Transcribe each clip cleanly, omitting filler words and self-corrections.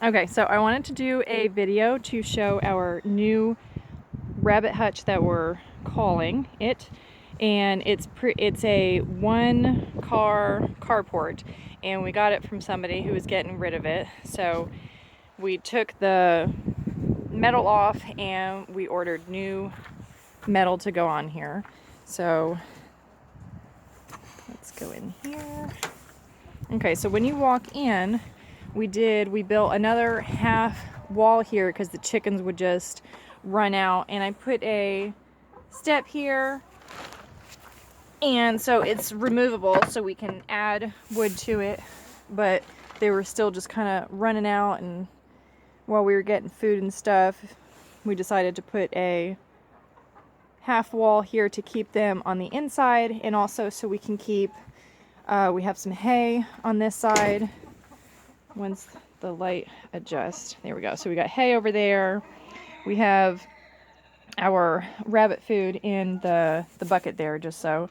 Okay, so I wanted to do a video to show our new rabbit hutch that we're calling it, and it's a one car carport, and we got it from somebody who was getting rid of it. So we took the metal off and we ordered new metal to go on here. So let's go in here. Okay, so when you walk in, we built another half wall here because the chickens would just run out, and I put a step here, and so it's removable so we can add wood to it, but they were still just kind of running out, and while we were getting food and stuff, we decided to put a half wall here to keep them on the inside, and also so we can keep we have some hay on this side. Once the light adjusts, there we go. So we got hay over there. We have our rabbit food in the bucket there just so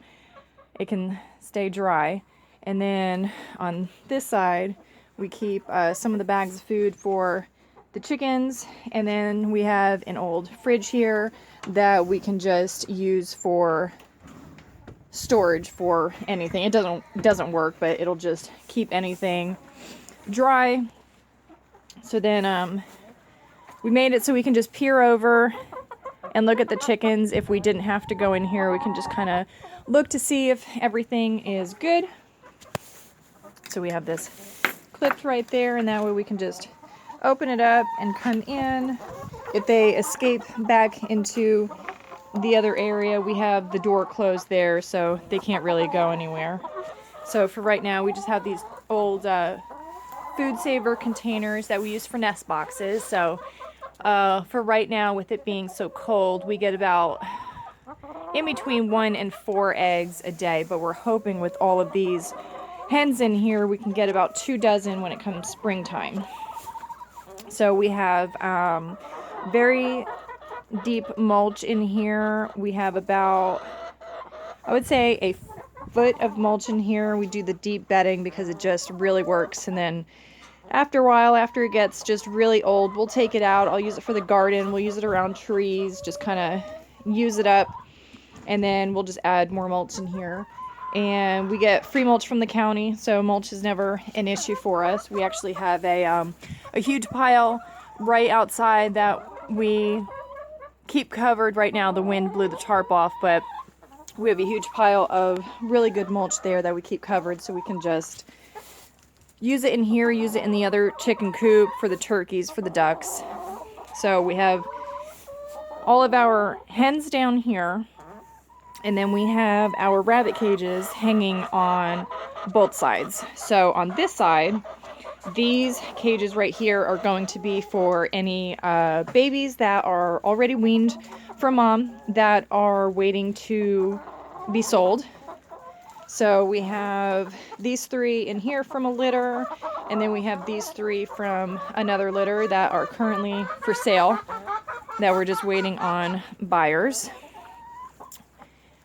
it can stay dry. And then on this side, we keep some of the bags of food for the chickens. And then we have an old fridge here that we can just use for storage for anything. It doesn't work, but it'll just keep anything dry. So then we made it so we can just peer over and look at the chickens. If we didn't have to go in here, we can just kind of look to see if everything is good. So we have this clipped right there, and that way we can just open it up and come in. If they escape back into the other area, we have the door closed there, so they can't really go anywhere. So for right now, we just have these old food saver containers that we use for nest boxes. So for right now, with it being so cold, we get about in between 1 and 4 eggs a day, but we're hoping with all of these hens in here, we can get about 2 dozen when it comes springtime. So we have very deep mulch in here. We have about, I would say, a foot of mulch in here. We do the deep bedding because it just really works. And then after a while, after it gets just really old, we'll take it out. I'll use it for the garden. We'll use it around trees, just kind of use it up. And then we'll just add more mulch in here. And we get free mulch from the county, so mulch is never an issue for us. We actually have a huge pile right outside that we keep covered. Right now the wind blew the tarp off, but we have a huge pile of really good mulch there that we keep covered, so we can just use it in here, use it in the other chicken coop, for the turkeys, for the ducks. So we have all of our hens down here, and then we have our rabbit cages hanging on both sides. So on this side, these cages right here are going to be for any babies that are already weaned from mom that are waiting to be sold. So we have these 3 in here from a litter, and then we have these 3 from another litter that are currently for sale, that we're just waiting on buyers.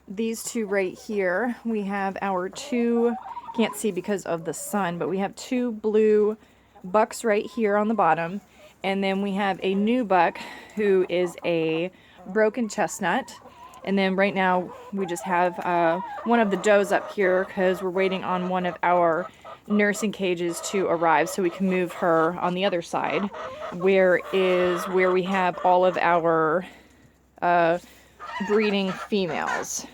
These 2 right here, we have our 2, can't see because of the sun, but we have 2 blue bucks right here on the bottom, and then we have a new buck who is a broken chestnut. And then right now we just have one of the does up here because we're waiting on one of our nursing cages to arrive so we can move her on the other side, where we have all of our breeding females.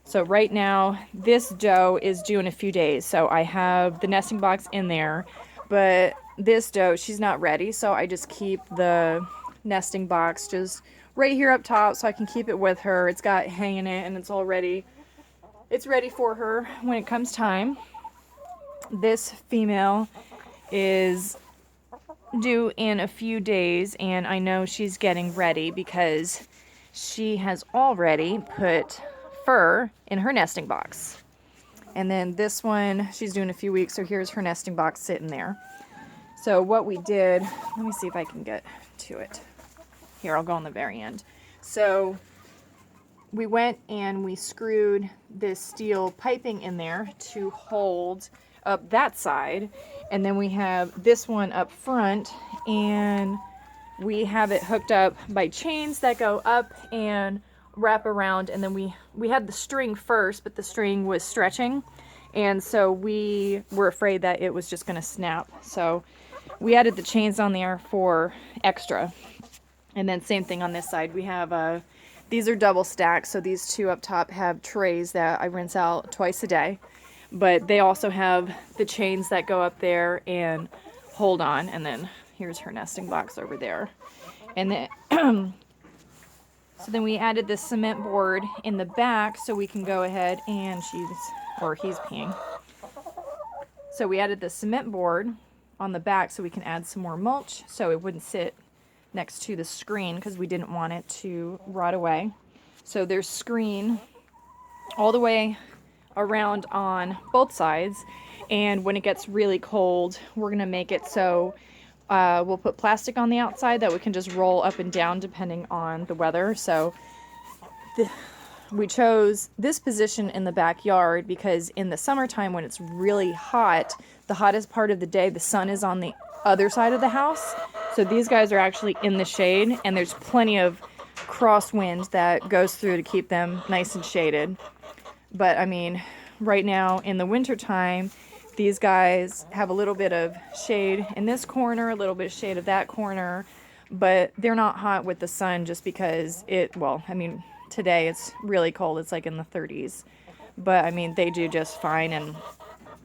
So right now this doe is due in a few days, so I have the nesting box in there, but this doe, she's not ready, so I just keep the nesting box just right here up top so I can keep it with her. It's got hay in it, and it's ready for her when it comes time. This female is due in a few days, and I know she's getting ready because she has already put fur in her nesting box. And then this one, she's due in a few weeks, so here's her nesting box sitting there. So what we did, let me see if I can get to it. Here, I'll go on the very end. So we went and we screwed this steel piping in there to hold up that side, And then we have this one up front, and we have it hooked up by chains that go up and wrap around. And then we had the string first, but the string was stretching, and so we were afraid that it was just going to snap. So we added the chains on there for extra. And then same thing on this side. We have these are double stacked, so these two up top have trays that I rinse out twice a day. But they also have the chains that go up there and hold on. And then here's her nesting box over there. And then so then we added this cement board in the back so we can go ahead and he's peeing. So we added the cement board on the back so we can add some more mulch so it wouldn't sit next to the screen because we didn't want it to rot away. So there's screen all the way around on both sides, and when it gets really cold, we're gonna make it so we'll put plastic on the outside that we can just roll up and down depending on the weather. So we chose this position in the backyard because in the summertime when it's really hot, the hottest part of the day, the sun is on the other side of the house. So these guys are actually in the shade, and there's plenty of crosswind that goes through to keep them nice and shaded. But I mean, right now in the winter time, these guys have a little bit of shade in this corner, a little bit of shade of that corner, but they're not hot with the sun just because today it's really cold. It's like in the 30s. But I mean, they do just fine, and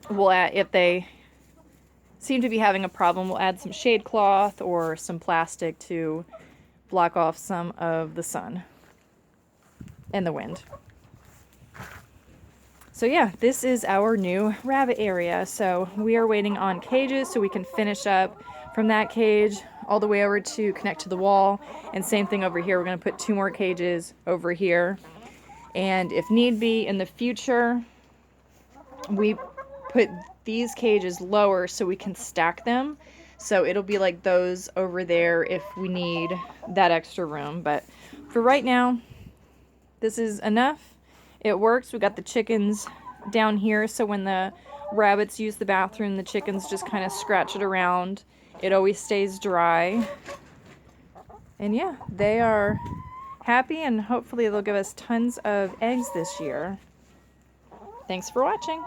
we'll add, if they seem to be having a problem, we'll add some shade cloth or some plastic to block off some of the sun and the wind. So yeah, this is our new rabbit area. So we are waiting on cages so we can finish up from that cage all the way over to connect to the wall. And same thing over here. We're going to put 2 more cages over here. And if need be in the future, we put these cages lower so we can stack them. So it'll be like those over there if we need that extra room. But for right now, this is enough. It works. We got the chickens down here, so when the rabbits use the bathroom, the chickens just kind of scratch it around. It always stays dry. And yeah, they are happy, and hopefully they'll give us tons of eggs this year. Thanks for watching.